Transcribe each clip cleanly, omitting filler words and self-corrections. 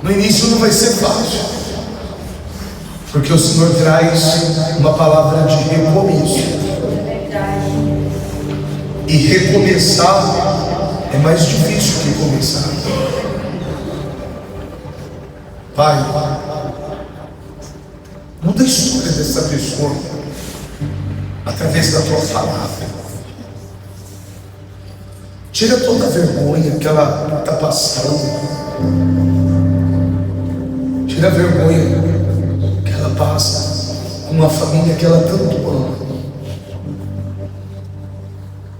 No início não vai ser fácil, porque o Senhor traz uma palavra de recomeço. E recomeçar é mais difícil que começar. Pai, muda a história dessa pessoa através da tua palavra. Tira toda a vergonha que ela está passando. Tira a vergonha que ela passa com uma família que ela tanto ama.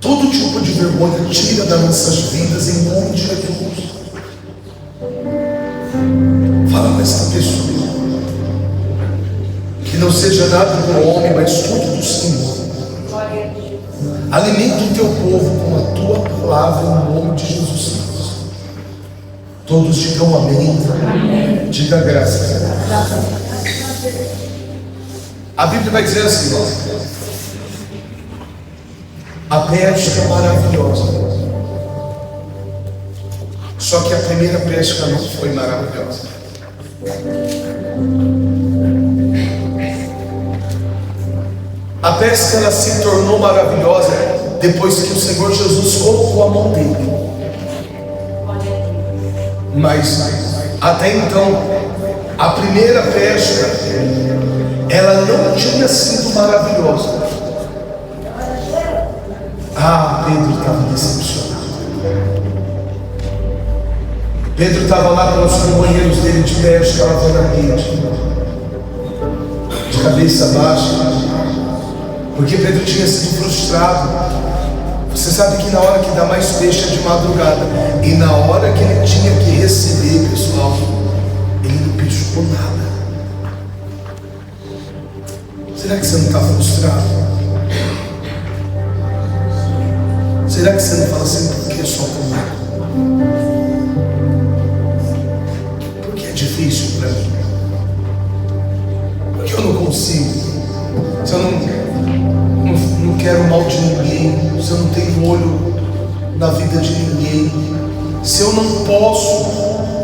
Todo tipo de vergonha tira das nossas vidas em nome de Jesus. Fala com essa pessoa que não seja nada do homem, mas tudo do Senhor. Alimenta o teu povo com a tua palavra em nome de Jesus Cristo. Todos digam amém. Amém. Diga graças a Deus. A Bíblia vai dizer assim, ó, a pesca é maravilhosa. Só que a primeira pesca não foi maravilhosa. A pesca ela se tornou maravilhosa depois que o Senhor Jesus colocou a mão dele. Mas até então a primeira pesca ela não tinha sido maravilhosa. Pedro estava decepcionado. Pedro estava lá com os companheiros dele de pesca, lavando a rede, de cabeça baixa, porque Pedro tinha sido frustrado. Você sabe que na hora que dá mais peixe é de madrugada, e na hora que ele tinha que receber, pessoal, ele não pescou nada. Será que você não está frustrado? Será que você não fala assim, por que só comigo? Porque é difícil para mim. Porque eu não consigo. Se eu não quero mal de ninguém, se eu não tenho olho na vida de ninguém, se eu não posso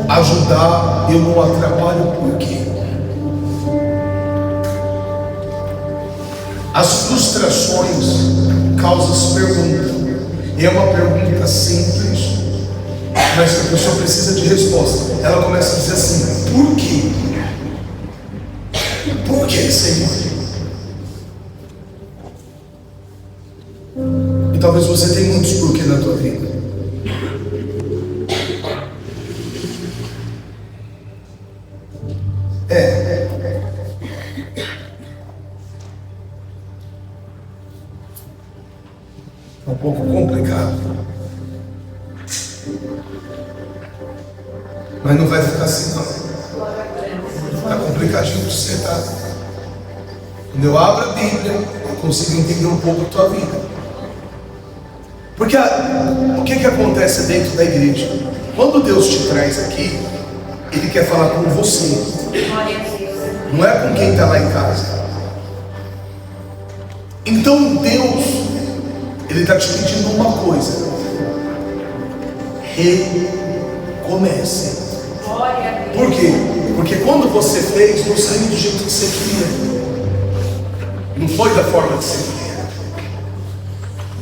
ajudar, eu não atrapalho, por quê? As frustrações causam perguntas. E é uma pergunta simples, mas que a pessoa precisa de resposta. Ela começa a dizer assim: por quê? Por que, Senhor? E talvez você tenha muitos porquê na tua vida. É um pouco complicado, mas não vai ficar assim não. Está complicadinho para você, tá? Quando eu abro a Bíblia, eu consigo entender um pouco a tua vida. Porque o que acontece dentro da igreja? Quando Deus te traz aqui, Ele quer falar com você, não é com quem está lá em casa. Então Deus, Ele está te pedindo uma coisa: recomece. Por quê? Porque quando você fez, não saiu do jeito que você queria, não foi da forma que você queria,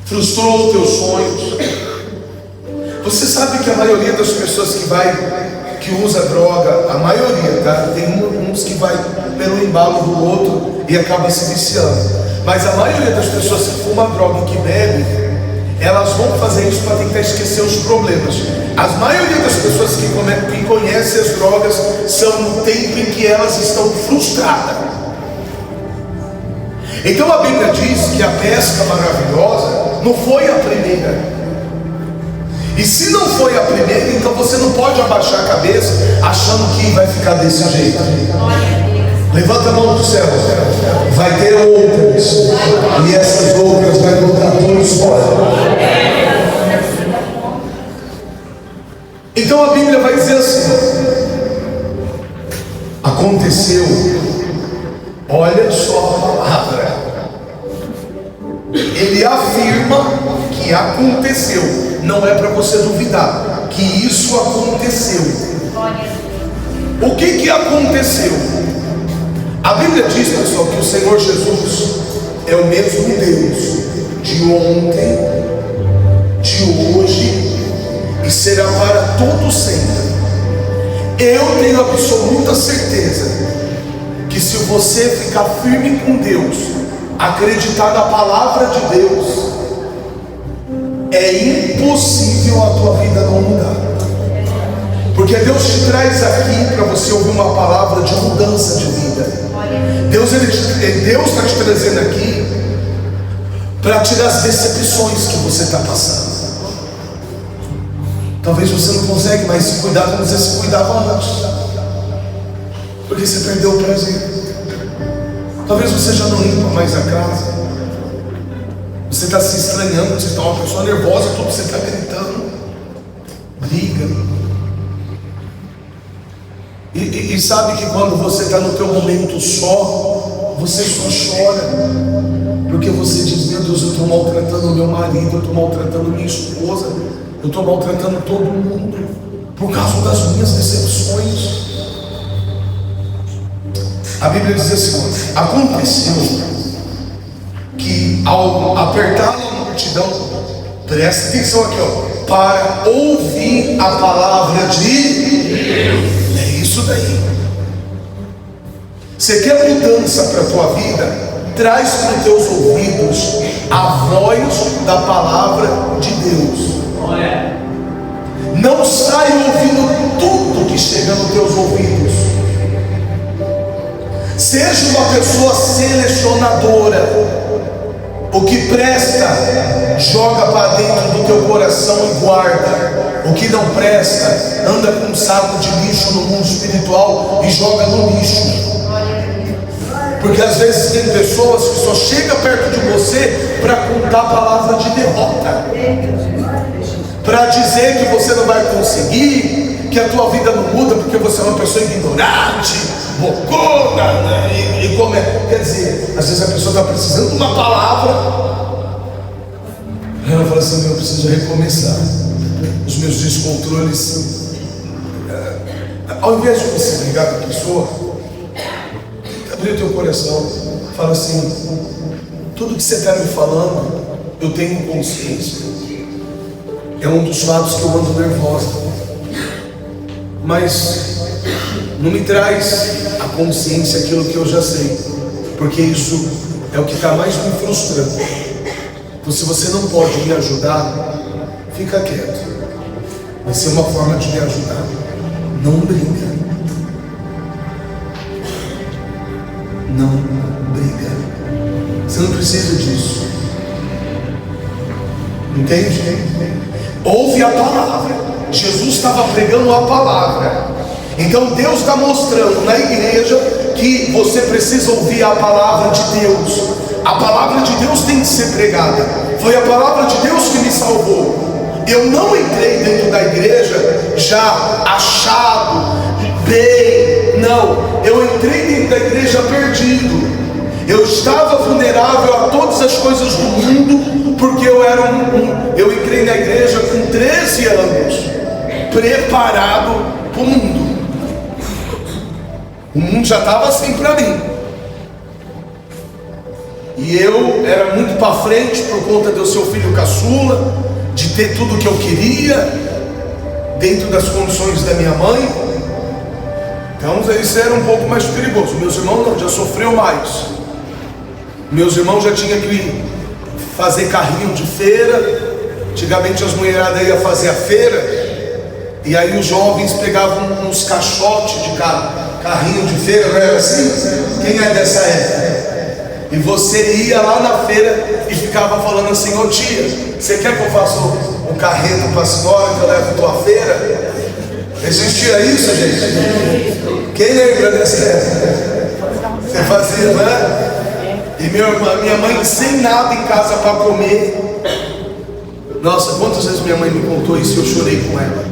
frustrou os teus sonhos. Você sabe que a maioria das pessoas que usa droga, a maioria, tá? Tem uns que vai pelo embalo do outro e acaba se viciando. Mas a maioria das pessoas que fuma droga e que bebe, elas vão fazer isso para tentar esquecer os problemas. A maioria das pessoas que conhecem as drogas são no tempo em que elas estão frustradas. Então a Bíblia diz que a pesca maravilhosa não foi a primeira. E se não foi a primeira, então você não pode abaixar a cabeça achando que vai ficar desse jeito. Levanta a mão do céu. Vai ter outras, e essas outras vai botar todos fora. Então a Bíblia vai dizer assim: aconteceu. Olha só a palavra. Ele afirma que aconteceu. Não é para você duvidar que isso isso aconteceu. O que aconteceu? A Bíblia diz, pessoal, que o Senhor Jesus é o mesmo Deus de ontem, de hoje e será para todo sempre. Eu tenho absoluta certeza que se você ficar firme com Deus, acreditar na palavra de Deus, é impossível a tua vida não mudar. Porque Deus te traz aqui para você ouvir uma palavra de mudança de vida. Deus está te trazendo aqui para tirar as decepções que você está passando. Talvez você não consegue mais se cuidar como você se cuidava antes, porque você perdeu o prazer. Talvez você já não limpa mais a casa. Você está se estranhando, você está uma pessoa nervosa, tudo você está gritando, briga. E sabe que quando você está no teu momento só, você só chora, porque você diz: meu Deus, eu estou maltratando meu marido, eu estou maltratando minha esposa, eu estou maltratando todo mundo, por causa das minhas decepções. A Bíblia diz assim: aconteceu que ao apertar a multidão, presta atenção aqui, ó, para ouvir a palavra de Deus. É isso daí. Você quer mudança para a tua vida? Traz para os teus ouvidos a voz da palavra de Deus. Não sai ouvindo tudo que chega nos teus ouvidos. Seja uma pessoa selecionadora. O que presta, joga para dentro do teu coração e guarda. O que não presta, anda com um saco de lixo no mundo espiritual e joga no lixo. Porque às vezes tem pessoas que só chegam perto de você para contar a palavra de derrota, para dizer que você não vai conseguir, que a tua vida não muda porque você é uma pessoa ignorante, bocona, né? E como é? Quer dizer, às vezes a pessoa está precisando de uma palavra, ela fala assim: eu preciso recomeçar os meus descontroles. Ao invés de você brigar com a pessoa, abrir o teu coração, fala assim: tudo que você está me falando, eu tenho consciência. É um dos fatos que eu ando nervosa, mas não me traz a consciência aquilo que eu já sei, porque isso é o que está mais me frustrando. Então, se você não pode me ajudar, fica quieto. Vai ser uma forma de me ajudar. Não briga. Não briga. Você não precisa disso. Entende? Ouve a palavra. Jesus estava pregando a palavra. Então Deus está mostrando na igreja que você precisa ouvir a palavra de Deus. A palavra de Deus tem que ser pregada. Foi a palavra de Deus que me salvou. Eu não entrei dentro da igreja já achado, bem. Não, eu entrei dentro da igreja perdido. Eu estava vulnerável a todas as coisas do mundo, porque eu entrei na igreja com 13 anos, preparado para o mundo. O mundo já estava assim para mim. E eu era muito para frente por conta de eu ser o filho caçula, de ter tudo o que eu queria, dentro das condições da minha mãe. Então isso era um pouco mais perigoso. Meus irmãos não, já sofreu mais. Meus irmãos já tinham que fazer carrinho de feira. Antigamente as mulheradas iam fazer a feira, e aí os jovens pegavam uns caixotes de carrinho de feira, não era assim? Quem é dessa época? E você ia lá na feira e ficava falando assim: ô tia, você quer que eu faça um carreto para a senhora, que eu levo a tua feira? Existia isso, gente? Quem lembra dessa época? Você fazia, né? E minha mãe sem nada em casa para comer. Nossa, quantas vezes minha mãe me contou isso e eu chorei com ela.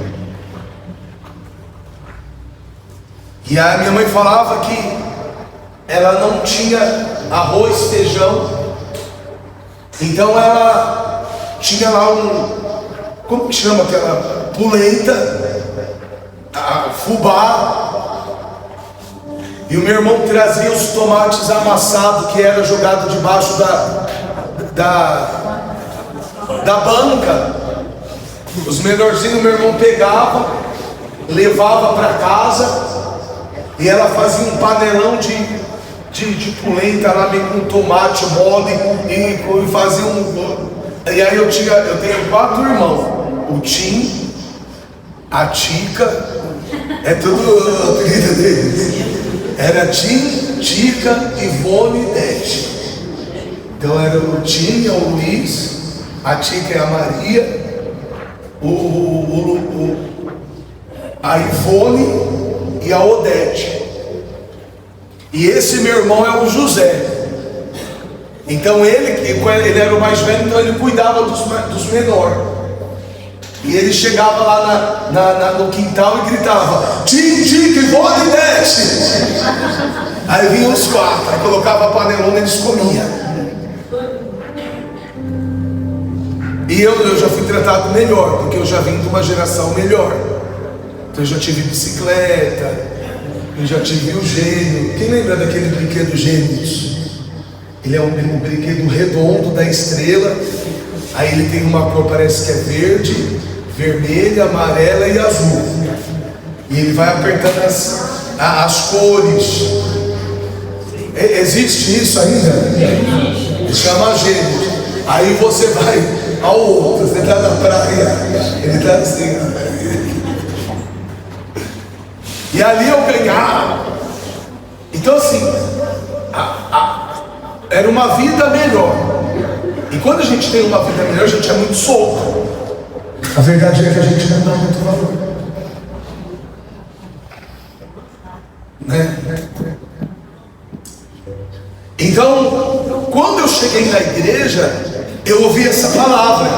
E a minha mãe falava que ela não tinha arroz, feijão, então ela tinha lá como que chama aquela polenta, fubá. E o meu irmão trazia os tomates amassados que era jogado debaixo da banca. Os melhorzinhos meu irmão pegava, levava para casa, e ela fazia um panelão de polenta lá, meio com tomate mole, e fazia E aí eu tenho 4 irmãos: o Tim, a Tica, é tudo o apelido deles. Era Tim, Tica, Ivone e Dete. Então era o Tim, é o Luiz, a Tica é a Maria, a Ivone e a Odete. E esse meu irmão é o José. Então ele era o mais velho, então ele cuidava dos menores. E ele chegava lá no quintal e gritava: Tim, Tica, Ivone e Dete. Aí vinham os 4, aí colocava a panelona e eles comiam. E eu já fui tratado melhor, porque eu já vim de uma geração melhor. Então eu já tive bicicleta, eu já tive o gênio. Quem lembra daquele brinquedo Gênios? Ele é um brinquedo redondo da estrela. Aí ele tem uma cor, parece que é verde, vermelha, amarela e azul. E ele vai apertando as cores. Existe isso ainda? Ele chama Gênios. Aí você vai ao outro, você está na praia, ele está assim. E ali eu ganhava. Então assim, era uma vida melhor. E quando a gente tem uma vida melhor, a gente é muito solto. A verdade é que a gente não dá muito valor, né? Então, quando eu cheguei na igreja, eu ouvi essa palavra.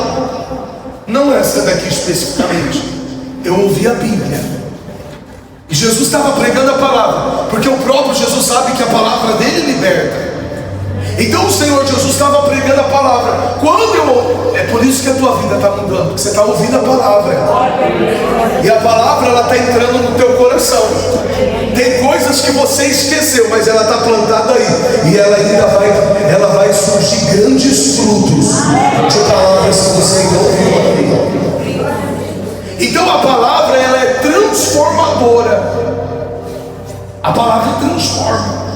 Não essa daqui especificamente. Eu ouvi a Bíblia. E Jesus estava pregando a palavra, porque o próprio Jesus sabe que a palavra dele liberta. Então o Senhor Jesus estava pregando a palavra. É por isso que a tua vida está mudando, porque você está ouvindo a palavra. E a palavra, ela está entrando no teu coração. Tem coisas que você esqueceu, mas ela está plantada aí. E ela ainda vai surgir grandes frutos de palavras que você ainda ouviu. Então a palavra, ela é transformadora. A palavra transforma.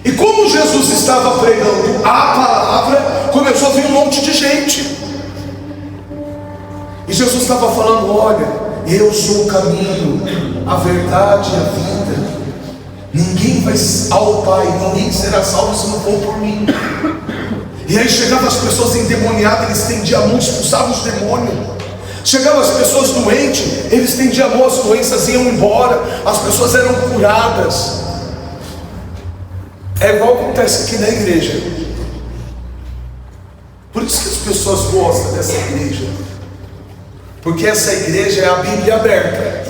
E como Jesus estava pregando a palavra, começou a vir um monte de gente. E Jesus estava falando: olha, eu sou o caminho, a verdade e a vida. Ninguém vai ao Pai, ninguém será salvo se não for por mim. E aí chegavam as pessoas endemoniadas, eles estendiam a mão, expulsavam os demônios. Chegavam as pessoas doentes, eles estendiam a mão, as doenças iam embora, as pessoas eram curadas. É igual acontece aqui na igreja. Por isso que as pessoas gostam dessa igreja, porque essa igreja é a Bíblia aberta.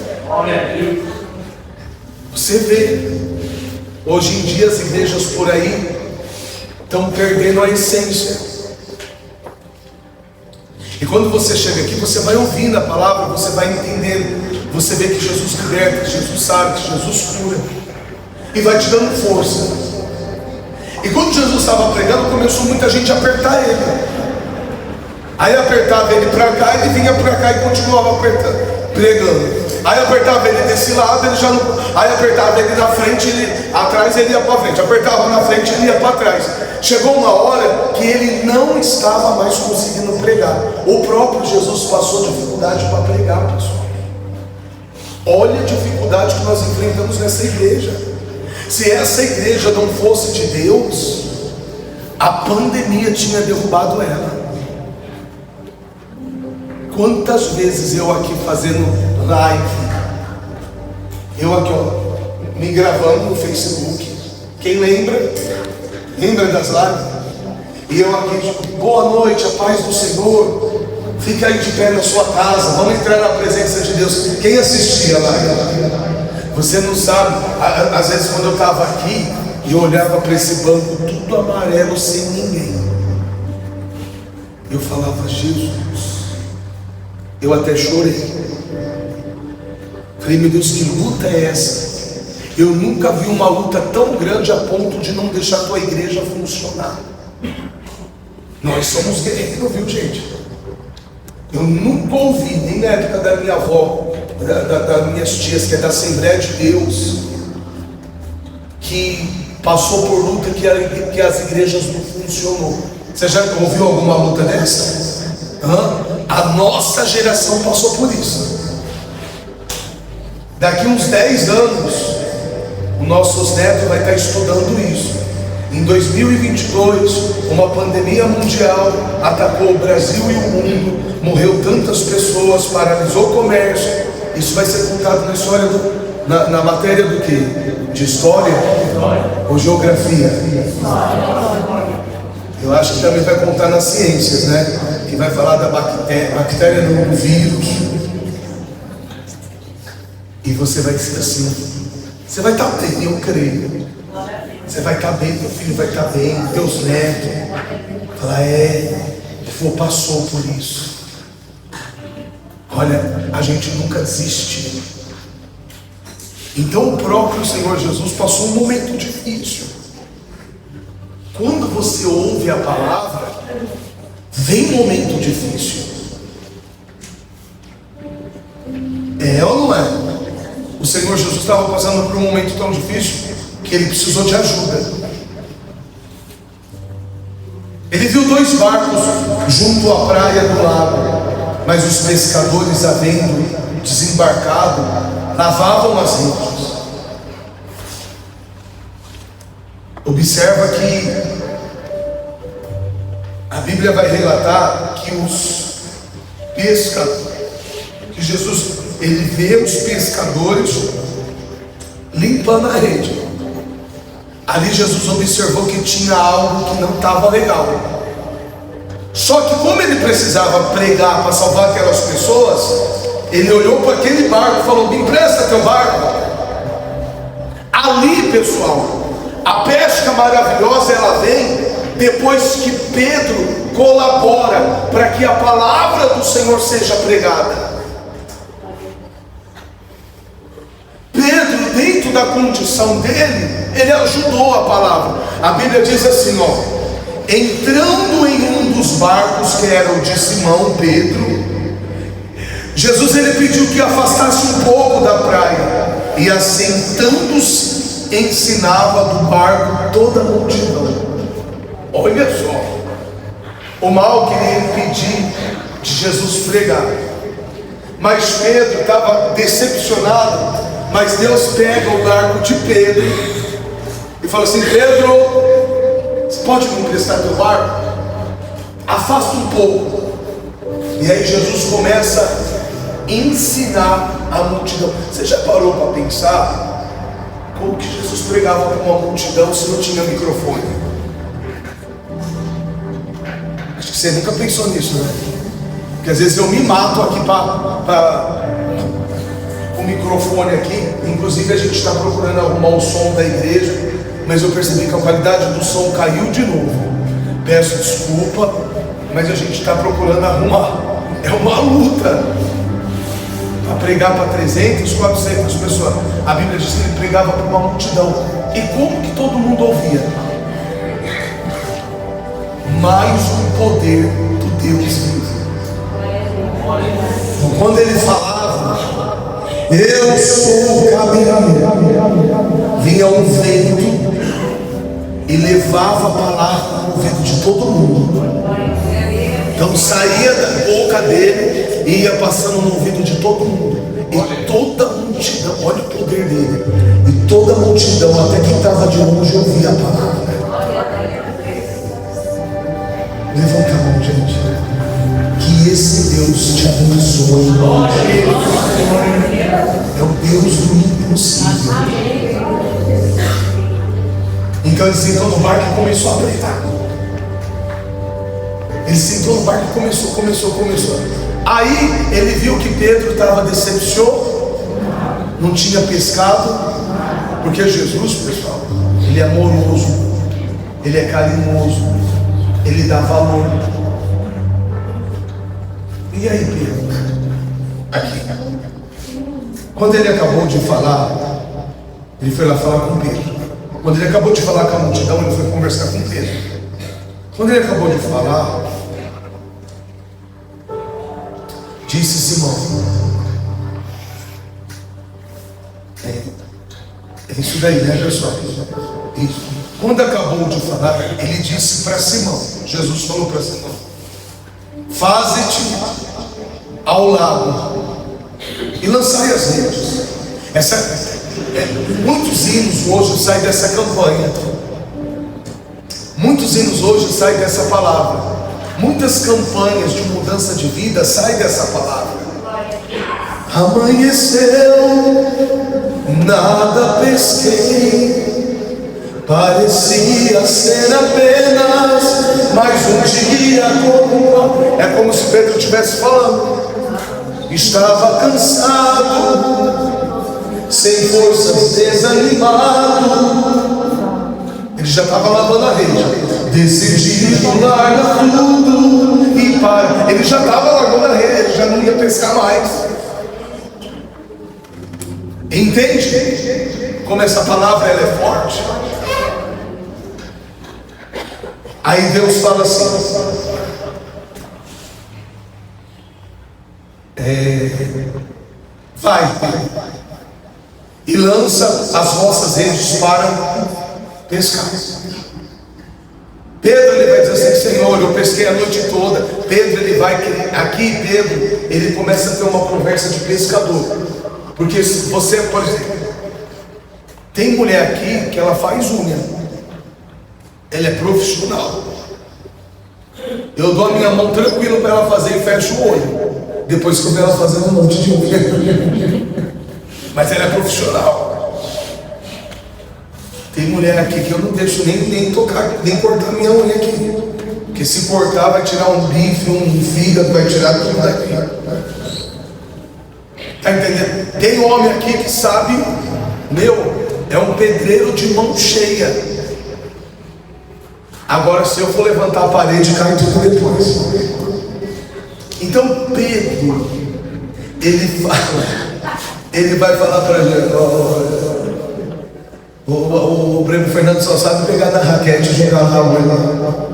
Você vê, hoje em dia as igrejas por aí estão perdendo a essência. E quando você chega aqui, você vai ouvindo a palavra, você vai entendendo, você vê que Jesus liberta, que Jesus sabe, que Jesus cura, e vai te dando força. E quando Jesus estava pregando, começou muita gente a apertar ele. Aí apertava ele para cá, ele vinha para cá e continuava pregando. Aí apertava ele desse lado, ele já não. Aí apertava ele na frente, atrás ele ia para frente. Apertava na frente, ele ia para trás. Chegou uma hora que ele não estava mais conseguindo pregar. O próprio Jesus passou dificuldade para pregar, pessoal. Olha a dificuldade que nós enfrentamos nessa igreja. Se essa igreja não fosse de Deus, a pandemia tinha derrubado ela. Quantas vezes eu aqui fazendo live, eu aqui me gravando no Facebook, quem lembra? Lembra das lives? E eu aqui, boa noite, a paz do Senhor, fica aí de pé na sua casa, vamos entrar na presença de Deus. Quem assistia lá? Você não sabe, às vezes quando eu estava aqui, eu olhava para esse banco tudo amarelo, sem ninguém, eu falava: Jesus, eu até chorei. Falei, meu Deus, que luta é essa? Eu nunca vi uma luta tão grande a ponto de não deixar a tua igreja funcionar. Nós somos guerreiros, viu, gente? Eu nunca ouvi, nem na época da minha avó, das minhas tias, que é da Assembleia de Deus, que passou por luta que as igrejas não funcionou. Você já ouviu alguma luta dessa? A nossa geração passou por isso. Daqui uns 10 anos, os nossos netos vão estar estudando isso. Em 2022, uma pandemia mundial atacou o Brasil e o mundo, morreu tantas pessoas, paralisou o comércio. Isso vai ser contado na história, na matéria do quê? De história ou geografia? Eu acho que também vai contar nas ciências, né? Que vai falar da bactéria no vírus. E você vai dizer assim, você vai estar bem, eu creio. Você vai estar bem, teu filho vai estar bem, teus netos. Fala, passou por isso. Olha, a gente nunca desiste. Então o próprio Senhor Jesus passou um momento difícil. Quando você ouve a palavra, vem um momento difícil. É ou não é? O Senhor Jesus estava passando por um momento tão difícil que ele precisou de ajuda. Ele viu 2 barcos junto à praia do lago, mas os pescadores, havendo desembarcado, lavavam as redes. Observa que a Bíblia vai relatar que que Jesus, ele vê os pescadores limpando a rede. Ali Jesus observou que tinha algo que não estava legal. Só que como ele precisava pregar para salvar aquelas pessoas, ele olhou para aquele barco e falou, me empresta teu barco. Ali, pessoal, a pesca maravilhosa ela vem depois que Pedro colabora para que a palavra do Senhor seja pregada. Pedro, dentro da condição dele, ele ajudou a palavra. A Bíblia diz assim, entrando em um dos barcos, que era o de Simão Pedro, Jesus ele pediu que afastasse um pouco da praia, e assentando-se ensinava do barco toda a multidão. Olha só, o mal queria impedir de Jesus pregar, mas Pedro estava decepcionado. Mas Deus pega o barco de Pedro e fala assim, Pedro, você pode me emprestar teu barco? Afasta um pouco. E aí Jesus começa a ensinar a multidão. Você já parou para pensar como que Jesus pregava para uma multidão se não tinha microfone? Acho que você nunca pensou nisso, né? Porque às vezes eu me mato aqui para o microfone aqui. Inclusive a gente está procurando arrumar o som da igreja, mas eu percebi que a qualidade do som caiu de novo. Peço desculpa, mas a gente está procurando arrumar. É uma luta para pregar para 300, 400 pessoas. A Bíblia diz que ele pregava para uma multidão. E como que todo mundo ouvia? Mais um poder do Deus vivo. Então, quando ele falava, eu sou o caminho, vinha um vento e levava a palavra no ouvido de todo mundo. Então saía da boca dele e ia passando no ouvido de todo mundo. E toda a multidão, olha o poder dele. E toda a multidão, até quem estava de longe, ouvia a palavra. Levanta a mão, gente. Que esse Deus te abençoe. É o Deus do impossível. Então ele sentou no barco e começou a pregar. Ele sentou no barco e começou. Aí ele viu que Pedro estava decepcionado, não tinha pescado, porque Jesus, pessoal, ele é amoroso, ele é carinhoso, ele dá valor. E aí, Pedro? Aqui. Quando ele acabou de falar, ele foi lá falar com Pedro. Quando ele acabou de falar com a multidão, ele foi conversar com Pedro. Quando ele acabou de falar, disse Simão: é isso daí, né, pessoal? Isso. Quando acabou de falar, ele disse para Simão, Jesus falou para Simão: faze-te ao lago e lançai as redes. Muitos hinos hoje saem dessa campanha. Muitos hinos hoje saem dessa palavra. Muitas campanhas de mudança de vida saem dessa palavra. Amanheceu, nada pesquei, parecia ser apenas mais um dia comum. É como se Pedro estivesse falando. Estava cansado, sem forças, desanimado. Ele já estava lavando a rede. Decidido, larga tudo e para. Ele já estava largando a rede, já não ia pescar mais. Entende como essa palavra ela é forte? Aí Deus fala assim: vai e lança as vossas redes para pescar. Pedro ele vai dizer assim: Senhor, eu pesquei a noite toda. Pedro ele vai aqui, Pedro ele começa a ter uma conversa de pescador. Porque se você, por exemplo, tem mulher aqui que ela faz unha, ela é profissional. Eu dou a minha mão tranquilo para ela fazer e fecho o olho. Depois que eu ver ela fazendo um monte de unha. Mas ela é profissional. Tem mulher aqui que eu não deixo nem tocar, nem cortar minha unha aqui. Porque se cortar vai tirar um bife, um fígado, vai tirar tudo daqui. Está entendendo? Tem homem aqui que sabe, é um pedreiro de mão cheia. Agora se eu for levantar a parede, cai tudo depois. Então Pedro, ele vai falar para a gente: o Breno Fernando só sabe pegar na raquete e jogar na água.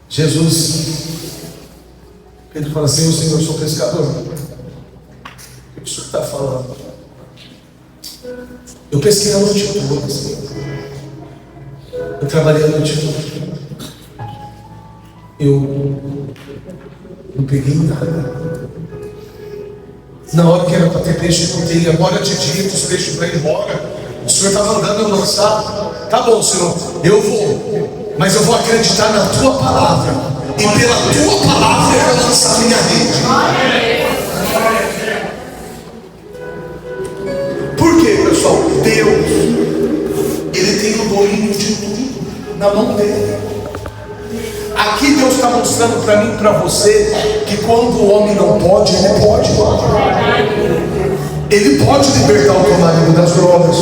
Jesus, Pedro fala assim: o Senhor, eu sou pescador. O que o Senhor está falando? Eu pesquei a noite toda, eu trabalhei a noite toda, eu não peguei nada. Na hora que era para ter peixe, não tem. Agora de dia, os peixes para ir embora. O Senhor está mandando eu lançar. Tá bom, Senhor, eu vou, mas eu vou acreditar na tua palavra, e pela tua palavra eu vou lançar minha rede. Por quê, pessoal? Deus, ele tem o domínio de tudo na mão dele. Aqui Deus está mostrando para mim e para você que quando o homem não pode, ele pode. Ele pode libertar o teu marido das drogas.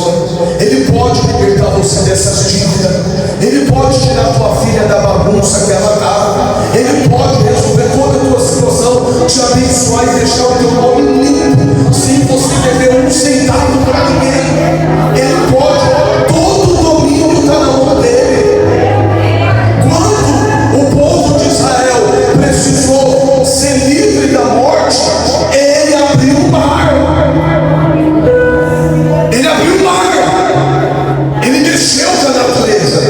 Ele pode libertar você dessas dívidas. Ele pode tirar a tua filha da bagunça que ela estava. Ele pode resolver toda a tua situação, te abençoar e deixar o teu nome limpo, sem você dever um centavo para ninguém. Ele pode. Todo o domínio está na mão dele. O povo de Israel precisou ser livre da morte, ele abriu o mar. Ele abriu o mar. Ele mexeu com a natureza.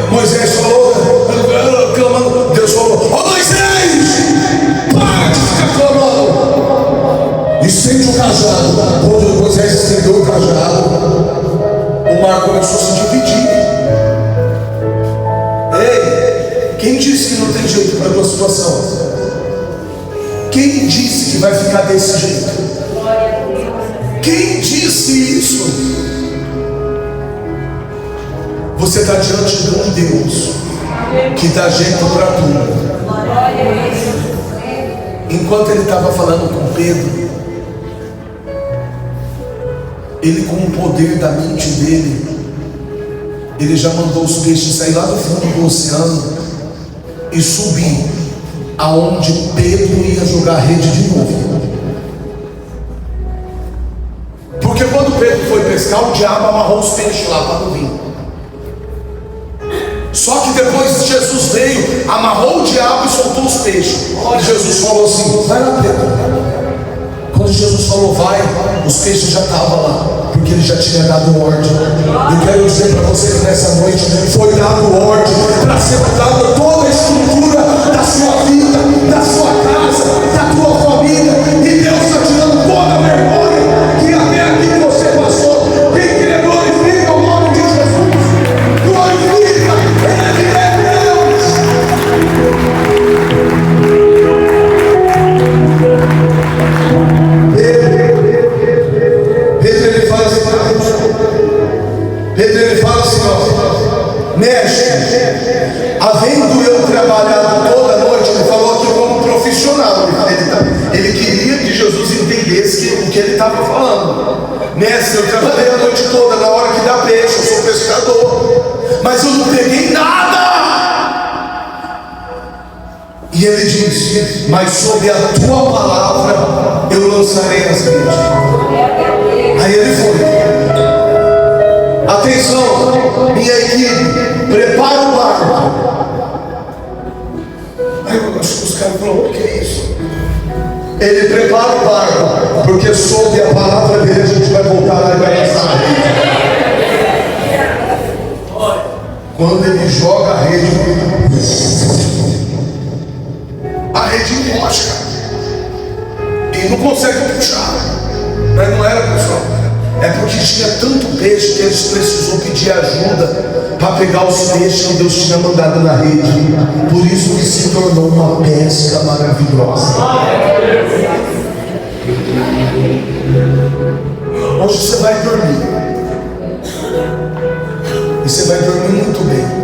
Moisés falou, clamando. Deus falou: ó Moisés, para de ficar clamando. Estende o cajado. Quando Moisés estendeu o cajado, o mar começou a se dividir. Quem disse que não tem jeito para a tua situação? Quem disse que vai ficar desse jeito? Quem disse isso? Você está diante de um Deus que dá jeito para tudo. Enquanto ele estava falando com Pedro, ele, com o poder da mente dele, ele já mandou os peixes sair lá do fundo do oceano e subir aonde Pedro ia jogar a rede de novo. Porque quando Pedro foi pescar, o diabo amarrou os peixes lá para não vir. Só que depois Jesus veio, amarrou o diabo e soltou os peixes. E Jesus falou assim: vai lá, Pedro. Quando Jesus falou vai, os peixes já estavam lá, porque ele já tinha dado ordem. Eu quero dizer para você que nessa noite foi dado ordem para ser dada toda a estrutura da sua vida, da sua casa, da tua família. E Deus está tirando toda a vergonha que até aqui você passou. Quem quer glorifica o nome de Jesus, glorifica, Ele é Deus. Pedro ele fala assim, ó, mestre, havendo eu trabalhado toda a noite, ele falou aqui como profissional, ele queria que Jesus entendesse o que ele estava falando. Mestre, eu trabalhei a noite toda, na hora que dá peixe, eu sou pescador, mas eu não peguei nada. E ele disse, mas sob a tua palavra eu lançarei as redes. Aí ele foi. Atenção, minha equipe, prepara o barco. Aí eu acho que os caras falaram, o que é isso? Ele prepara o barco, porque sob a palavra dele a gente vai voltar lá e vai lançar a rede. Quando ele joga a rede enrosca e não consegue puxar. Mas não era, pessoal. É porque tinha tanto peixe que eles precisaram pedir ajuda para pegar os peixes que Deus tinha mandado na rede. Por isso que se tornou uma pesca maravilhosa. Hoje você vai dormir. E você vai dormir muito bem.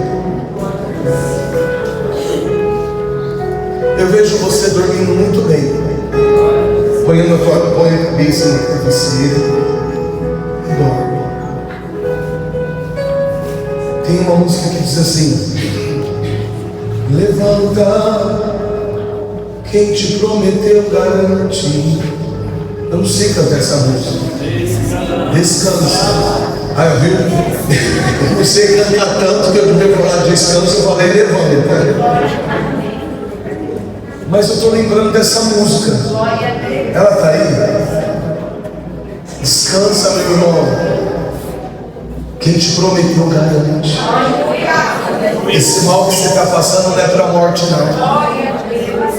Eu vejo você dormindo muito bem. Põe a cabeça na travesseira. Dorme. Tem uma música que diz assim: levanta, quem te prometeu garante. Eu não sei cantar essa música. Descansa. Eu viu? Eu não sei cantar tanto que eu devia falar descanso. Eu falei levanta. Mas eu estou lembrando dessa música. Ela está aí. Descansa, meu irmão. Quem te prometeu garante. Esse mal que você está passando não é para a morte, não.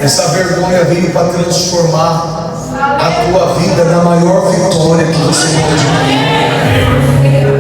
Essa vergonha veio para transformar a tua vida na maior vitória que você pode ter.